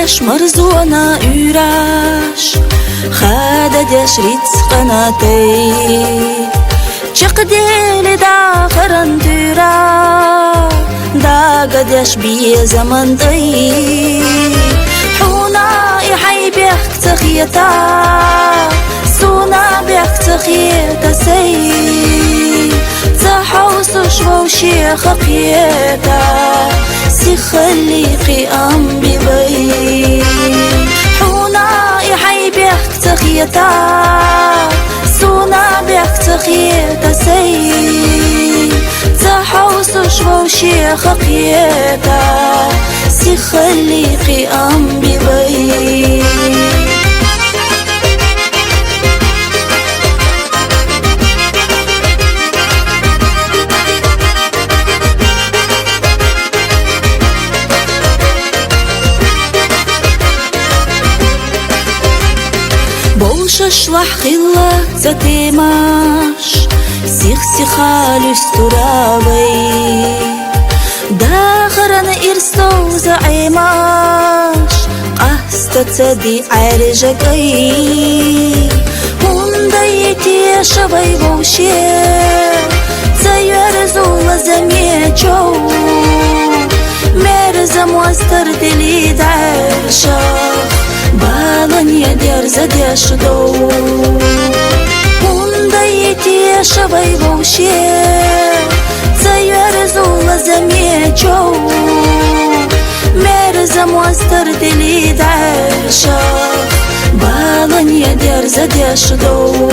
ديش مرزونا يراش خادا ديش ريتس قناتي چقديل داخرن دورا دا قديش بي زمن دي حونا يحي بيخ تخيتا سونا بيخ تخيتا سي تحوس شو شيخ قيتا سي خليقي أم ببي حونا يحي بيخ تخيتا سونا بيخ تخيتا سي تحوس شو شيخ قيتا سي خليقي أم ببي بوشش وحخيلا تتيماش سيخ سيخالوش ترابي داخرن إرسو زعيماش قهستا تدي عرجكي هندايتي شبي بوشي تيرزو لزميجو مرزم واستر دليد عرشاخ بالن يدير زديش دو هندايتي شبي بوشي تيرزو لزميجو مرزم واستر دليد عرشاخ بالن يدير زديش دو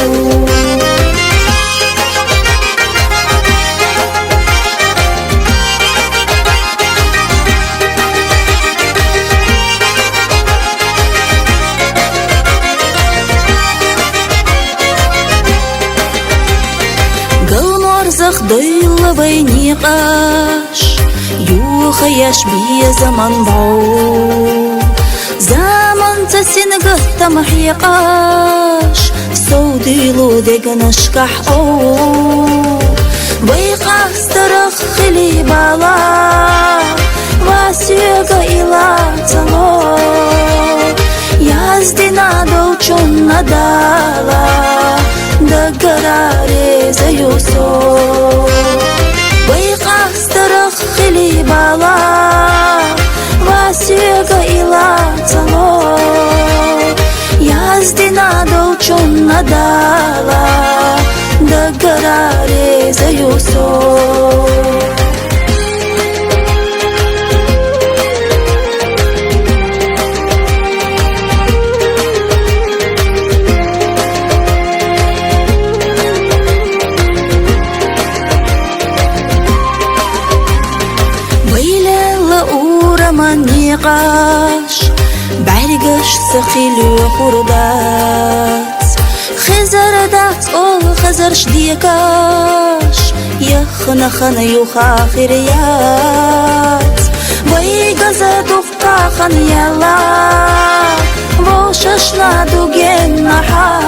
زخ ضيل بينيقاش يوخيش بي زمن بو زمن تسنقه تمحيقاش سوديلو ديقنشكح او بيقاس ترخلي بالا واسيقا إلا تلو يازدنا دوچون ندالا دقراري زيوسو ويقاس ترخلي بالا واسيقا إلا تلو يازدنا دوچون ندالا دقراري زيوسو نقاش بعرقش سخيل وخردات خزر دات أول خزرش ديكاش يخنا خنا يوخا خيريات ويقزا دفقا خن يلا وششنا دوغين نحا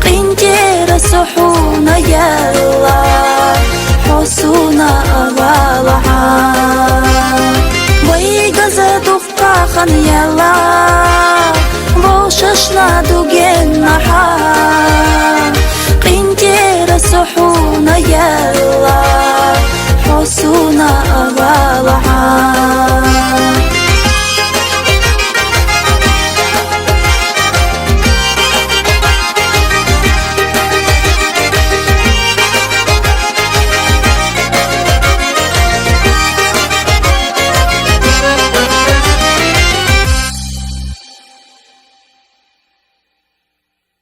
قنتير سحونا يلا حسونا أغالحا ويقزا دفقا خن يلا وششنا دوغين نحا